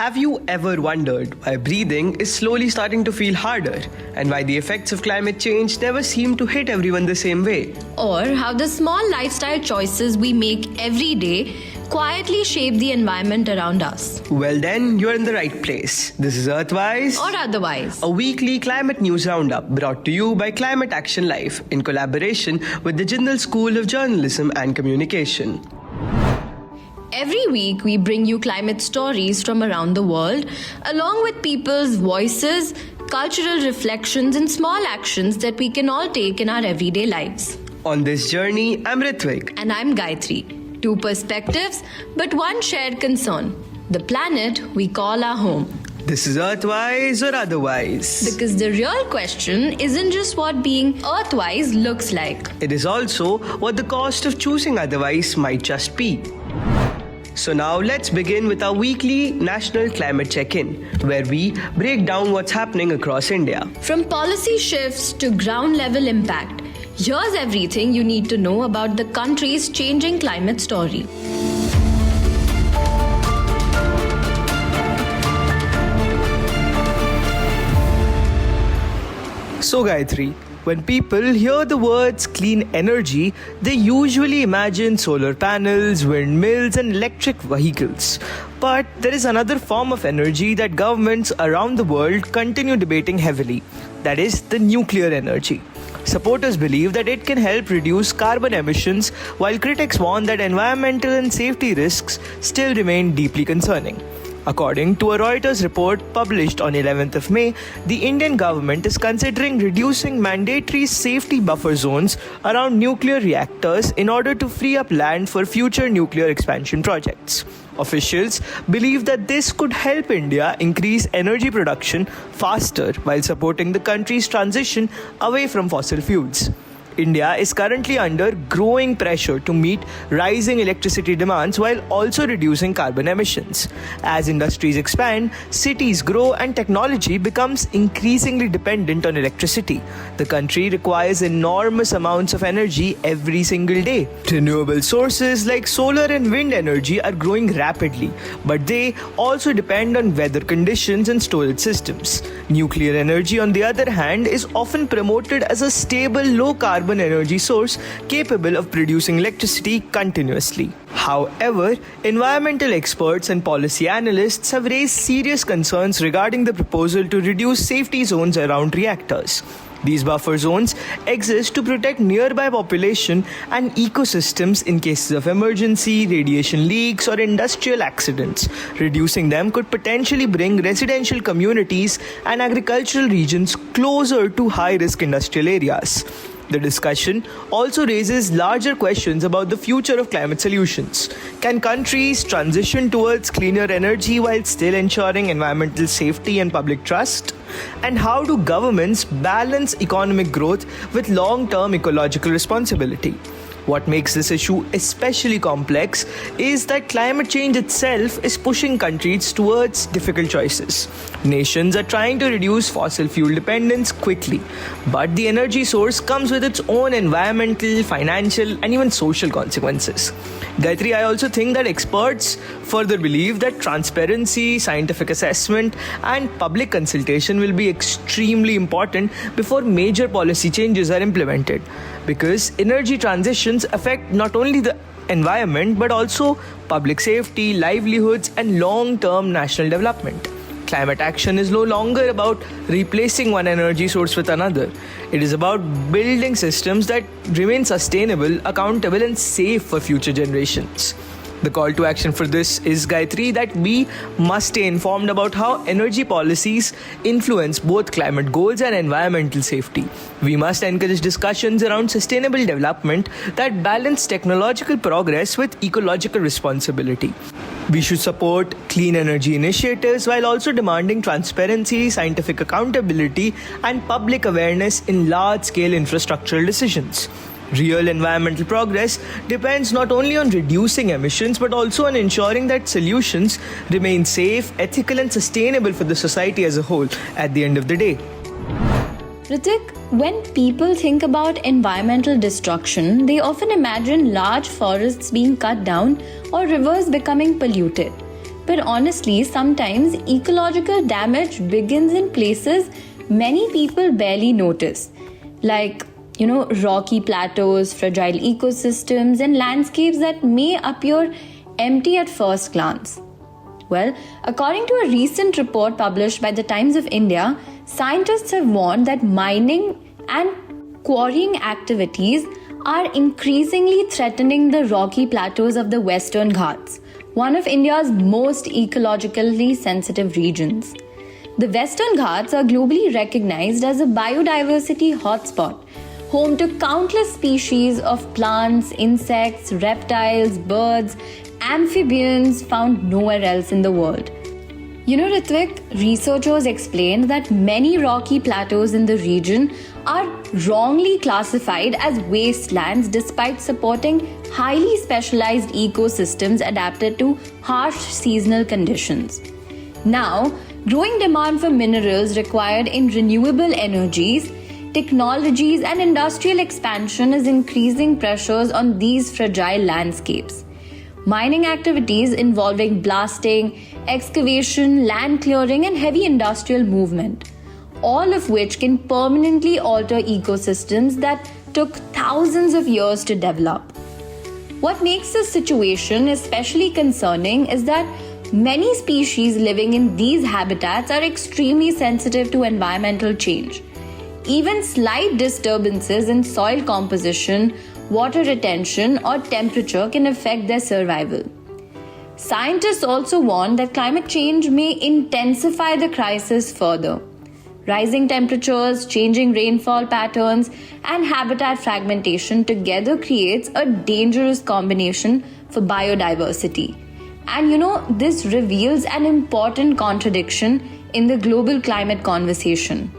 Have you ever wondered why breathing is slowly starting to feel harder and why the effects of climate change never seem to hit everyone the same way? Or how the small lifestyle choices we make every day quietly shape the environment around us? Well then, you're in the right place. This is Earthwise, Or otherwise. a weekly climate news roundup brought to you by Climate Action Live in collaboration with the Jindal School of Journalism and Communication. Every week, we bring you climate stories from around the world, along with people's voices, cultural reflections, and small actions that we can all take in our everyday lives. On this journey, I'm Ritvik. And I'm Gayatri. Two perspectives, but one shared concern: the planet we call our home. This is Earthwise or otherwise. Because the real question isn't just what being Earthwise looks like. It is also what the cost of choosing otherwise might just be. So now let's begin with our weekly National Climate Check-in, where we break down what's happening across India. From policy shifts to ground level impact, here's everything you need to know about the country's changing climate story. So Gayatri, when people hear the words clean energy, they usually imagine solar panels, windmills, and electric vehicles. But there is another form of energy that governments around the world continue debating heavily. That is the nuclear energy. Supporters believe that it can help reduce carbon emissions, while critics warn that environmental and safety risks still remain deeply concerning. According to a Reuters report published on 11th of May, the Indian government is considering reducing mandatory safety buffer zones around nuclear reactors in order to free up land for future nuclear expansion projects. Officials believe that this could help India increase energy production faster while supporting the country's transition away from fossil fuels. India is currently under growing pressure to meet rising electricity demands while also reducing carbon emissions. As industries expand, cities grow, and technology becomes increasingly dependent on electricity. The country requires enormous amounts of energy every single day. Renewable sources like solar and wind energy are growing rapidly, but they also depend on weather conditions and storage systems. Nuclear energy, on the other hand, is often promoted as a stable, low-carbon energy source capable of producing electricity continuously. However, environmental experts and policy analysts have raised serious concerns regarding the proposal to reduce safety zones around reactors. These buffer zones exist to protect nearby population and ecosystems in cases of emergency, radiation leaks, or industrial accidents. Reducing them could potentially bring residential communities and agricultural regions closer to high-risk industrial areas. The discussion also raises larger questions about the future of climate solutions. Can countries transition towards cleaner energy while still ensuring environmental safety and public trust? And how do governments balance economic growth with long-term ecological responsibility? What makes this issue especially complex is that climate change itself is pushing countries towards difficult choices. Nations are trying to reduce fossil fuel dependence quickly, but the energy source comes with its own environmental, financial, and even social consequences. Gayatri, I also think that experts further believe that transparency, scientific assessment, and public consultation will be extremely important before major policy changes are implemented, because energy transitions affect not only the environment but also public safety, livelihoods, and long-term national development. Climate action is no longer about replacing one energy source with another. It is about building systems that remain sustainable, accountable, and safe for future generations. The call to action for this is, Gayatri, that we must stay informed about how energy policies influence both climate goals and environmental safety. We must encourage discussions around sustainable development that balance technological progress with ecological responsibility. We should support clean energy initiatives while also demanding transparency, scientific accountability, and public awareness in large-scale infrastructural decisions. Real environmental progress depends not only on reducing emissions but also on ensuring that solutions remain safe, ethical, and sustainable for the society as a whole at the end of the day. Ritik, when people think about environmental destruction, they often imagine large forests being cut down or rivers becoming polluted. But honestly, sometimes ecological damage begins in places many people barely notice, like, rocky plateaus, fragile ecosystems, and landscapes that may appear empty at first glance. Well, according to a recent report published by the Times of India, scientists have warned that mining and quarrying activities are increasingly threatening the rocky plateaus of the Western Ghats, one of India's most ecologically sensitive regions. The Western Ghats are globally recognized as a biodiversity hotspot, home to countless species of plants, insects, reptiles, birds, amphibians found nowhere else in the world. Ritvik, researchers explained that many rocky plateaus in the region are wrongly classified as wastelands despite supporting highly specialized ecosystems adapted to harsh seasonal conditions. Now, growing demand for minerals required in renewable energies, technologies, and industrial expansion is increasing pressures on these fragile landscapes. Mining activities involving blasting, excavation, land clearing, and heavy industrial movement, all of which can permanently alter ecosystems that took thousands of years to develop. What makes this situation especially concerning is that many species living in these habitats are extremely sensitive to environmental change. Even slight disturbances in soil composition, water retention, or temperature can affect their survival. Scientists also warn that climate change may intensify the crisis further. Rising temperatures, changing rainfall patterns, and habitat fragmentation together creates a dangerous combination for biodiversity. And this reveals an important contradiction in the global climate conversation.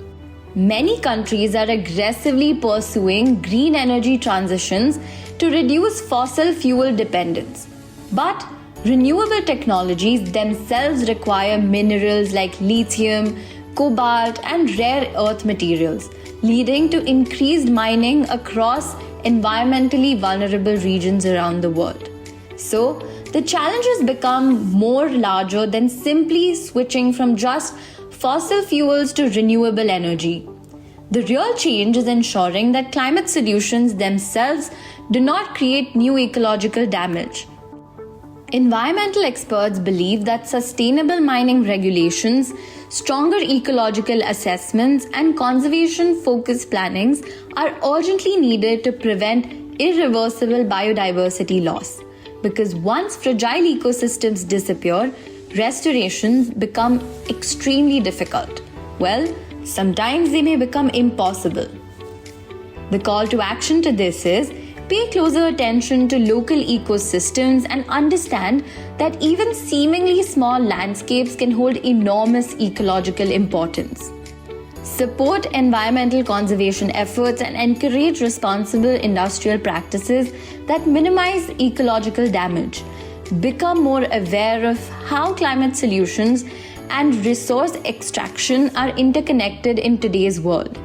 Many countries are aggressively pursuing green energy transitions to reduce fossil fuel dependence. But renewable technologies themselves require minerals like lithium, cobalt, and rare earth materials, leading to increased mining across environmentally vulnerable regions around the world. So, the challenges become more larger than simply switching from just fossil fuels to renewable energy. The real change is ensuring that climate solutions themselves do not create new ecological damage. Environmental experts believe that sustainable mining regulations, stronger ecological assessments, and conservation-focused plannings are urgently needed to prevent irreversible biodiversity loss. Because once fragile ecosystems disappear, restorations become extremely difficult. Well, sometimes they may become impossible. The call to action to this is pay closer attention to local ecosystems and understand that even seemingly small landscapes can hold enormous ecological importance. Support environmental conservation efforts and encourage responsible industrial practices that minimize ecological damage. Become more aware of how climate solutions and resource extraction are interconnected in today's world.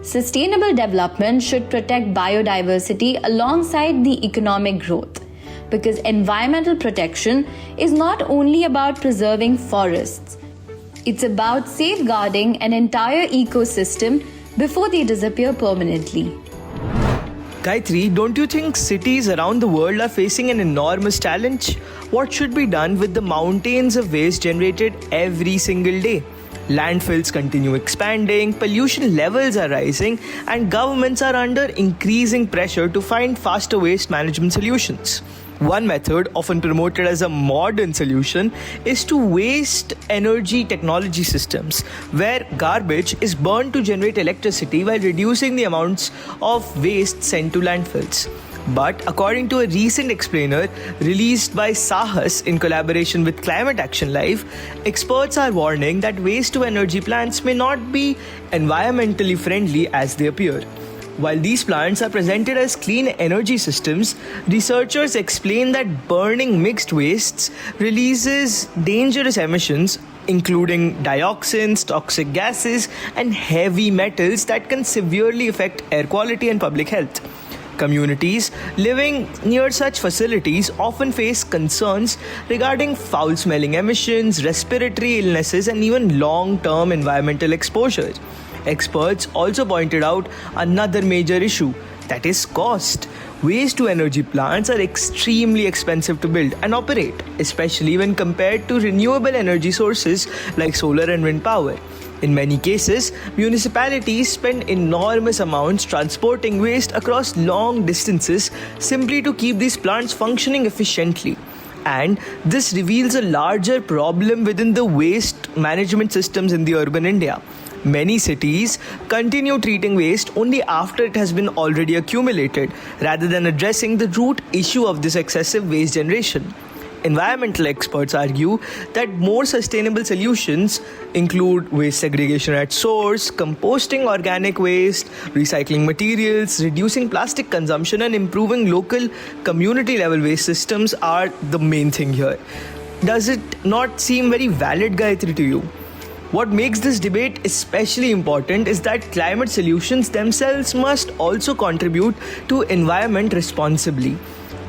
Sustainable development should protect biodiversity alongside the economic growth, because environmental protection is not only about preserving forests, it's about safeguarding an entire ecosystem before they disappear permanently. Gayatri, don't you think cities around the world are facing an enormous challenge? What should be done with the mountains of waste generated every single day? Landfills continue expanding, pollution levels are rising, and governments are under increasing pressure to find faster waste management solutions. One method, often promoted as a modern solution, is to waste energy technology systems, where garbage is burned to generate electricity while reducing the amounts of waste sent to landfills. But according to a recent explainer released by Sahas in collaboration with Climate Action Live, experts are warning that waste-to-energy plants may not be environmentally friendly as they appear. While these plants are presented as clean energy systems, researchers explain that burning mixed wastes releases dangerous emissions, including dioxins, toxic gases, and heavy metals that can severely affect air quality and public health. Communities living near such facilities often face concerns regarding foul smelling emissions, respiratory illnesses, and even long term environmental exposure. Experts also pointed out another major issue, that is cost. Waste to energy plants are extremely expensive to build and operate, especially when compared to renewable energy sources like solar and wind power. In many cases, municipalities spend enormous amounts transporting waste across long distances simply to keep these plants functioning efficiently. And this reveals a larger problem within the waste management systems in the urban India. Many cities continue treating waste only after it has been already accumulated, rather than addressing the root issue of this excessive waste generation. Environmental experts argue that more sustainable solutions include waste segregation at source, composting organic waste, recycling materials, reducing plastic consumption, and improving local community level waste systems are the main thing here. Does it not seem very valid, Gayatri, to you? What makes this debate especially important is that climate solutions themselves must also contribute to environment responsibly.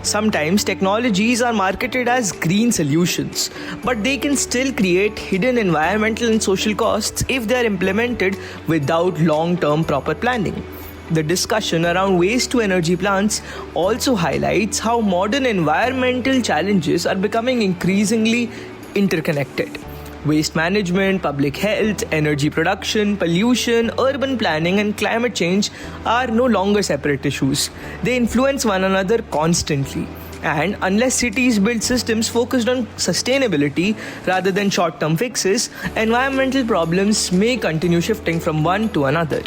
Sometimes technologies are marketed as green solutions, but they can still create hidden environmental and social costs if they are implemented without long-term proper planning. The discussion around waste to energy plants also highlights how modern environmental challenges are becoming increasingly interconnected. Waste management, public health, energy production, pollution, urban planning, and climate change are no longer separate issues. They influence one another constantly. And unless cities build systems focused on sustainability rather than short term fixes, environmental problems may continue shifting from one to another.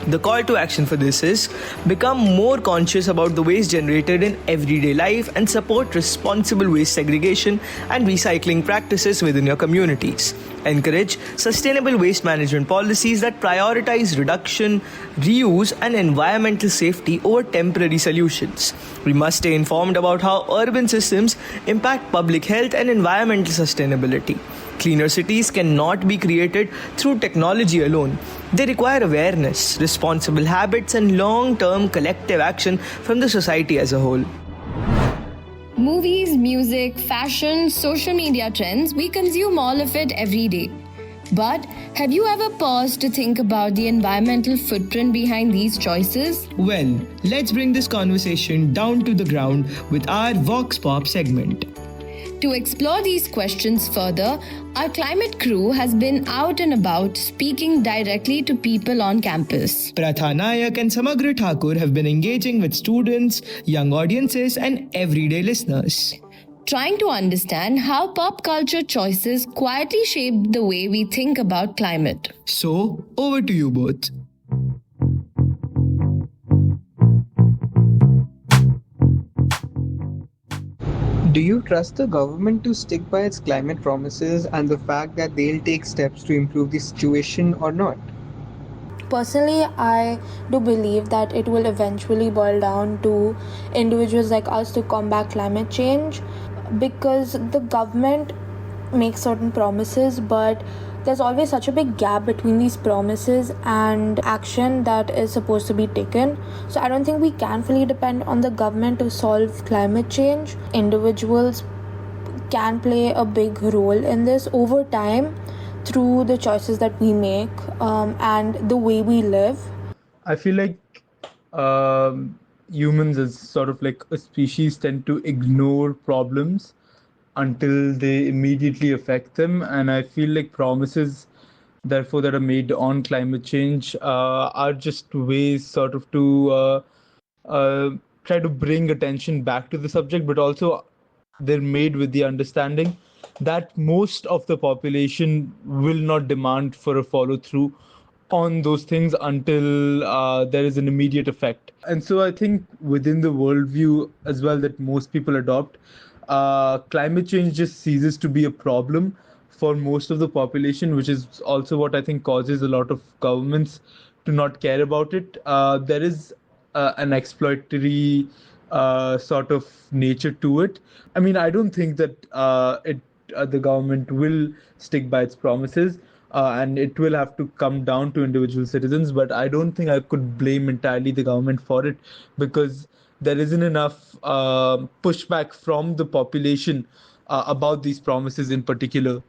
The call to action for this is become more conscious about the waste generated in everyday life and support responsible waste segregation and recycling practices within your communities. Encourage sustainable waste management policies that prioritize reduction, reuse, and environmental safety over temporary solutions. We must stay informed about how urban systems impact public health and environmental sustainability. Cleaner cities cannot be created through technology alone. They require awareness, responsible habits, and long-term collective action from the society as a whole. Movies, music, fashion, social media trends, we consume all of it every day. But have you ever paused to think about the environmental footprint behind these choices? Well, let's bring this conversation down to the ground with our Vox Pop segment. To explore these questions further, our climate crew has been out and about speaking directly to people on campus. Pratha Nayak and Samagra Thakur have been engaging with students, young audiences, and everyday listeners, trying to understand how pop culture choices quietly shape the way we think about climate. So, over to you both. Do you trust the government to stick by its climate promises and the fact that they'll take steps to improve the situation or not? Personally, I do believe that it will eventually boil down to individuals like us to combat climate change, because the government makes certain promises, but there's always such a big gap between these promises and action that is supposed to be taken. So I don't think we can fully depend on the government to solve climate change. Individuals can play a big role in this over time through the choices that we make and the way we live. I feel like humans as sort of like a species tend to ignore problems until they immediately affect them. And I feel like promises, therefore, that are made on climate change are just ways sort of to try to bring attention back to the subject, but also they're made with the understanding that most of the population will not demand for a follow through on those things until there is an immediate effect. And so I think within the worldview as well that most people adopt, climate change just ceases to be a problem for most of the population, which is also what I think causes a lot of governments to not care about it. There is an exploitatory sort of nature to it. I mean, I don't think that the government will stick by its promises. and it will have to come down to individual citizens. But I don't think I could blame entirely the government for it, because there isn't enough pushback from the population about these promises in particular.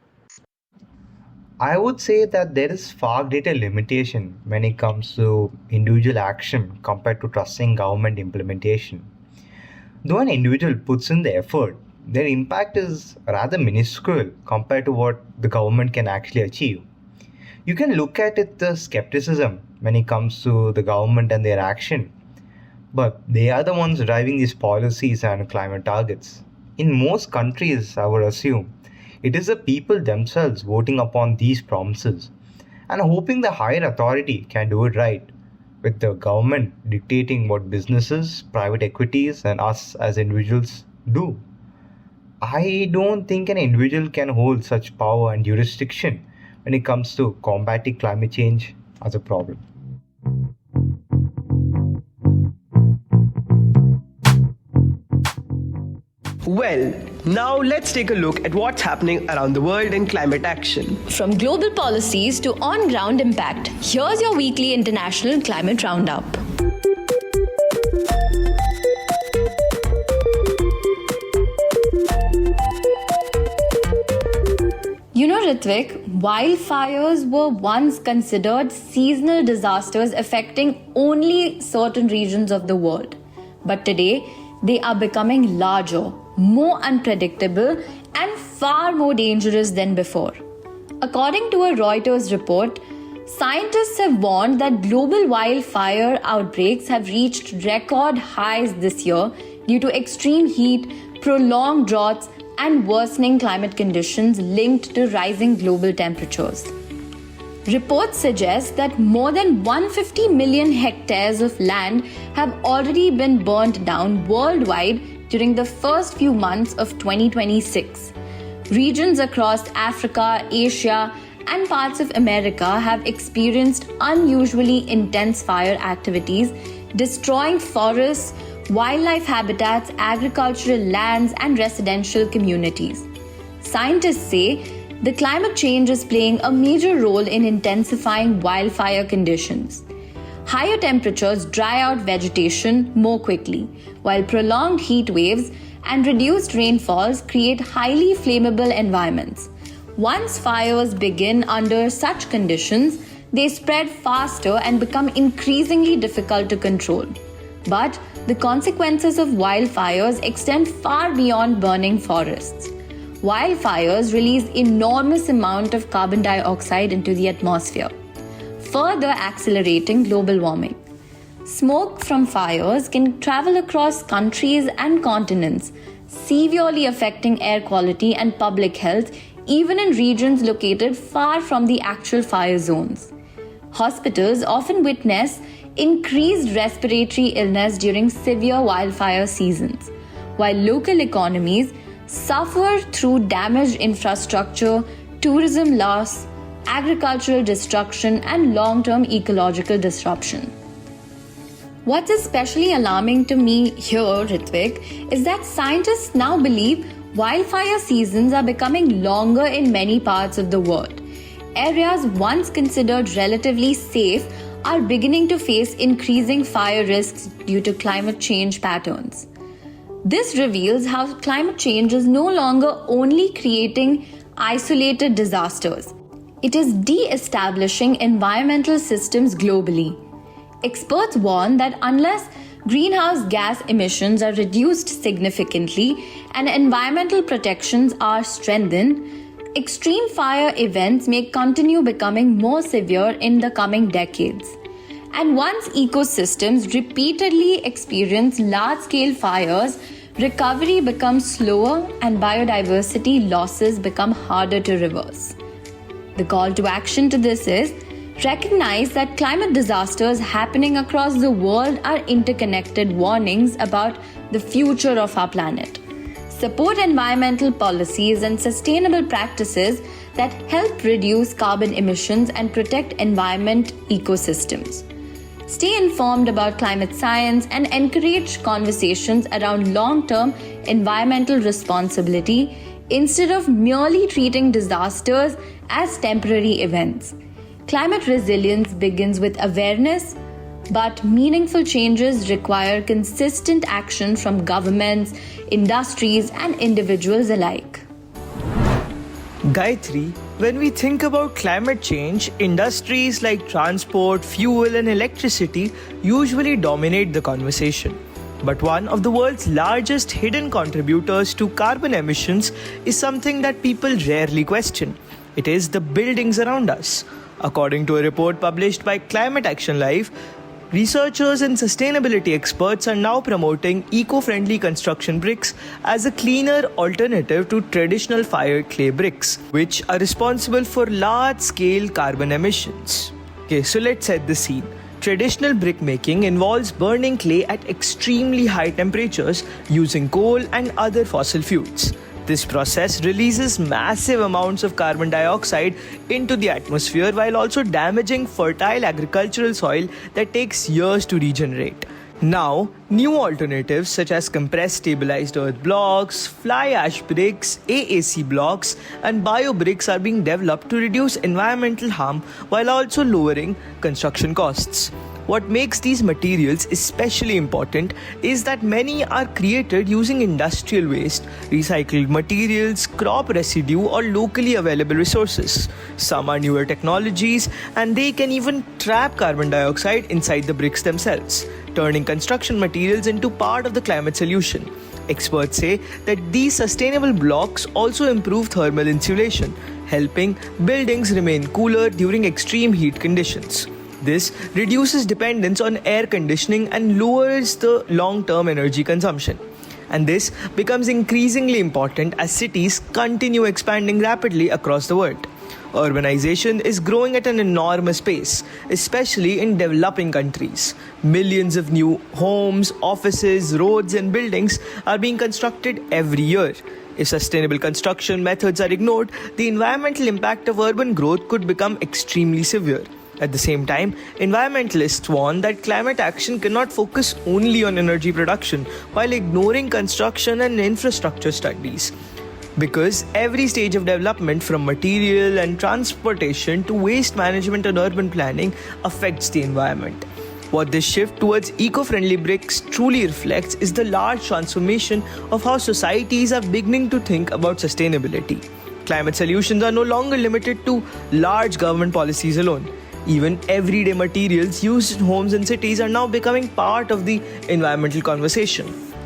I would say that there is far greater limitation when it comes to individual action compared to trusting government implementation. Though an individual puts in the effort, their impact is rather minuscule compared to what the government can actually achieve. You can look at it the skepticism when it comes to the government and their action, but they are the ones driving these policies and climate targets. In most countries, I would assume, it is the people themselves voting upon these promises and hoping the higher authority can do it right, with the government dictating what businesses, private equities, and us as individuals do. I don't think an individual can hold such power and jurisdiction when it comes to combating climate change as a problem. Well, now let's take a look at what's happening around the world in climate action. From global policies to on ground impact, here's your weekly international climate roundup. You know, Ritvik, wildfires were once considered seasonal disasters affecting only certain regions of the world. But today, they are becoming larger, more unpredictable, and far more dangerous than before. According to a Reuters report, scientists have warned that global wildfire outbreaks have reached record highs this year due to extreme heat, prolonged droughts, and worsening climate conditions linked to rising global temperatures. Reports suggest that more than 150 million hectares of land have already been burnt down worldwide during the first few months of 2026. Regions across Africa, Asia, and parts of America have experienced unusually intense fire activities, destroying forests, wildlife habitats, agricultural lands, and residential communities. Scientists say the climate change is playing a major role in intensifying wildfire conditions. Higher temperatures dry out vegetation more quickly, while prolonged heat waves and reduced rainfalls create highly flammable environments. Once fires begin under such conditions, they spread faster and become increasingly difficult to control. But the consequences of wildfires extend far beyond burning forests. Wildfires release enormous amount of carbon dioxide into the atmosphere, further accelerating global warming. Smoke from fires can travel across countries and continents, severely affecting air quality and public health even in regions located far from the actual fire zones. Hospitals often witness increased respiratory illness during severe wildfire seasons, while local economies suffer through damaged infrastructure, tourism loss, agricultural destruction, and long-term ecological disruption. What's especially alarming to me here, Ritvik, is that scientists now believe wildfire seasons are becoming longer in many parts of the world. Areas once considered relatively safe are beginning to face increasing fire risks due to climate change patterns. This reveals how climate change is no longer only creating isolated disasters. It is de-establishing environmental systems globally. Experts warn that unless greenhouse gas emissions are reduced significantly and environmental protections are strengthened, extreme fire events may continue becoming more severe in the coming decades. And once ecosystems repeatedly experience large-scale fires, recovery becomes slower and biodiversity losses become harder to reverse. The call to action to this is recognize that climate disasters happening across the world are interconnected warnings about the future of our planet. Support environmental policies and sustainable practices that help reduce carbon emissions and protect environment ecosystems. Stay informed about climate science and encourage conversations around long-term environmental responsibility instead of merely treating disasters as temporary events. Climate resilience begins with awareness, but meaningful changes require consistent action from governments, industries, and individuals alike. Gayatri, when we think about climate change, industries like transport, fuel, and electricity usually dominate the conversation. But one of the world's largest hidden contributors to carbon emissions is something that people rarely question. It is the buildings around us. According to a report published by Climate Action Live, researchers and sustainability experts are now promoting eco-friendly construction bricks as a cleaner alternative to traditional fired clay bricks, which are responsible for large-scale carbon emissions. Okay, so let's set the scene. Traditional brick making involves burning clay at extremely high temperatures using coal and other fossil fuels. This process releases massive amounts of carbon dioxide into the atmosphere while also damaging fertile agricultural soil that takes years to regenerate. Now, new alternatives such as compressed stabilized earth blocks, fly ash bricks, AAC blocks, and bio bricks are being developed to reduce environmental harm while also lowering construction costs. What makes these materials especially important is that many are created using industrial waste, recycled materials, crop residue, or locally available resources. Some are newer technologies, and they can even trap carbon dioxide inside the bricks themselves, turning construction materials into part of the climate solution. Experts say that these sustainable blocks also improve thermal insulation, helping buildings remain cooler during extreme heat conditions. This reduces dependence on air conditioning and lowers the long-term energy consumption. And this becomes increasingly important as cities continue expanding rapidly across the world. Urbanization is growing at an enormous pace, especially in developing countries. Millions of new homes, offices, roads, and buildings are being constructed every year. If sustainable construction methods are ignored, the environmental impact of urban growth could become extremely severe. At the same time, environmentalists warn that climate action cannot focus only on energy production while ignoring construction and infrastructure studies. Because every stage of development, from material and transportation to waste management and urban planning, affects the environment. What this shift towards eco-friendly bricks truly reflects is the large transformation of how societies are beginning to think about sustainability. Climate solutions are no longer limited to large government policies alone. Even everyday materials used in homes and cities are now becoming part of the environmental conversation.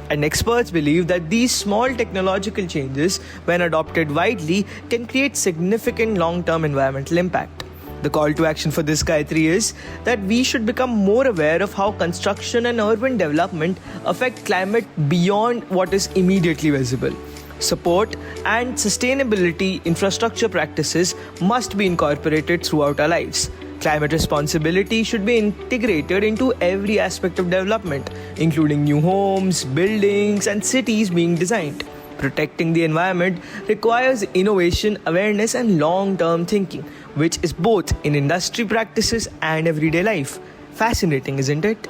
And experts believe that these small technological changes, when adopted widely, can create significant long-term environmental impact. The call to action for this, Gayatri, is that we should become more aware of how construction and urban development affect climate beyond what is immediately visible. Support and sustainability infrastructure practices must be incorporated throughout our lives. Climate responsibility should be integrated into every aspect of development, including new homes, buildings, and cities being designed. Protecting the environment requires innovation, awareness, and long-term thinking, which is both in industry practices and everyday life. Fascinating, isn't it?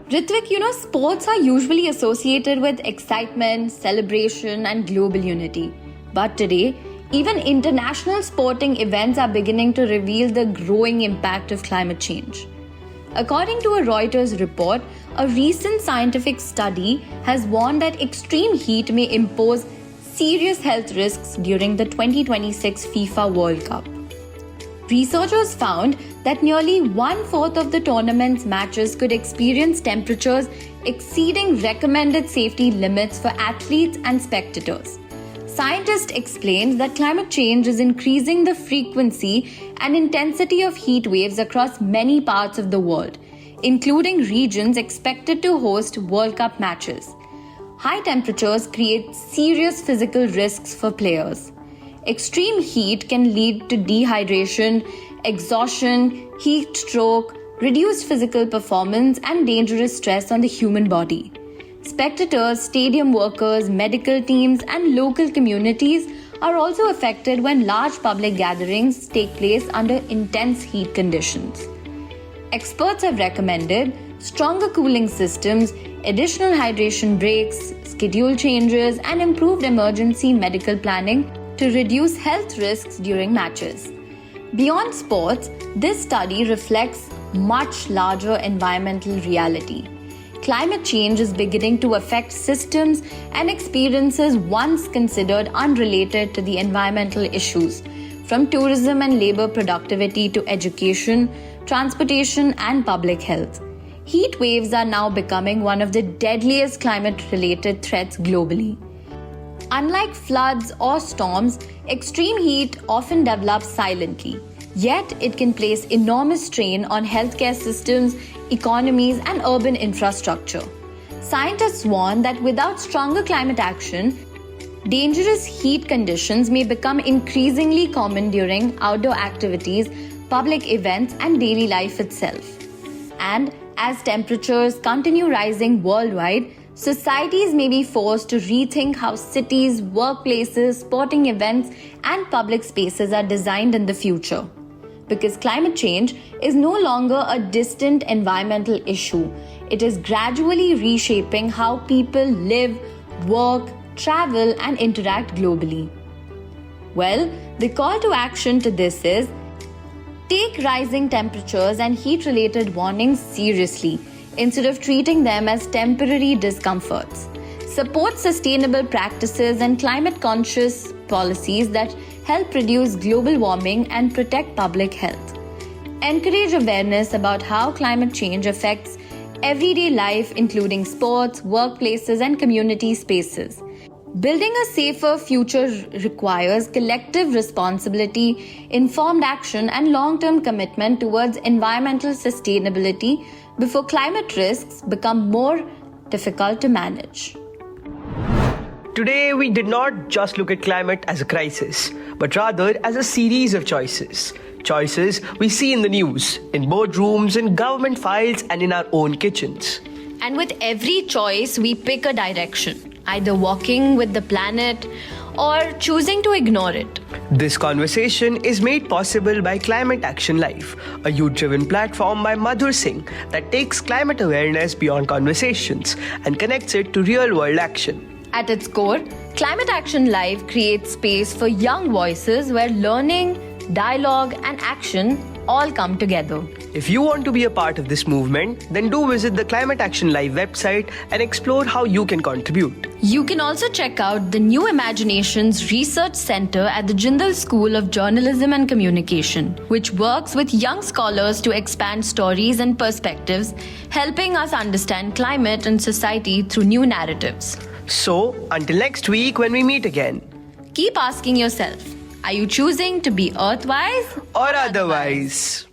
Ritvik, sports are usually associated with excitement, celebration, and global unity. But today, even international sporting events are beginning to reveal the growing impact of climate change. According to a Reuters report, a recent scientific study has warned that extreme heat may impose serious health risks during the 2026 FIFA World Cup. Researchers found that nearly 1/4 of the tournament's matches could experience temperatures exceeding recommended safety limits for athletes and spectators. Scientists explained that climate change is increasing the frequency and intensity of heat waves across many parts of the world, including regions expected to host World Cup matches. High temperatures create serious physical risks for players. Extreme heat can lead to dehydration, exhaustion, heat stroke, reduced physical performance, and dangerous stress on the human body. Spectators, stadium workers, medical teams, and local communities are also affected when large public gatherings take place under intense heat conditions. Experts have recommended stronger cooling systems, additional hydration breaks, schedule changes, and improved emergency medical planning to reduce health risks during matches. Beyond sports, this study reflects much larger environmental reality. Climate change is beginning to affect systems and experiences once considered unrelated to the environmental issues, from tourism and labor productivity to education, transportation, and public health. Heat waves are now becoming one of the deadliest climate-related threats globally. Unlike floods or storms, extreme heat often develops silently. Yet, it can place enormous strain on healthcare systems, economies, and urban infrastructure. Scientists warn that without stronger climate action, dangerous heat conditions may become increasingly common during outdoor activities, public events, and daily life itself. And as temperatures continue rising worldwide, societies may be forced to rethink how cities, workplaces, sporting events, and public spaces are designed in the future. Because climate change is no longer a distant environmental issue. It is gradually reshaping how people live, work, travel, and interact globally. Well, the call to action to this is: take rising temperatures and heat-related warnings seriously instead of treating them as temporary discomforts. Support sustainable practices and climate-conscious policies that help reduce global warming and protect public health. Encourage awareness about how climate change affects everyday life, including sports, workplaces, and community spaces. Building a safer future requires collective responsibility, informed action, and long-term commitment towards environmental sustainability before climate risks become more difficult to manage. Today, we did not just look at climate as a crisis, but rather as a series of choices. Choices we see in the news, in boardrooms, in government files, and in our own kitchens. And with every choice, we pick a direction, either walking with the planet or choosing to ignore it. This conversation is made possible by Climate Action Live, a youth-driven platform by Madhur Singh that takes climate awareness beyond conversations and connects it to real-world action. At its core, Climate Action Live creates space for young voices where learning, dialogue, and action all come together. If you want to be a part of this movement, then do visit the Climate Action Live website and explore how you can contribute. You can also check out the New Imaginations Research Center at the Jindal School of Journalism and Communication, which works with young scholars to expand stories and perspectives, helping us understand climate and society through new narratives. So, until next week when we meet again. Keep asking yourself, are you choosing to be Earthwise or otherwise?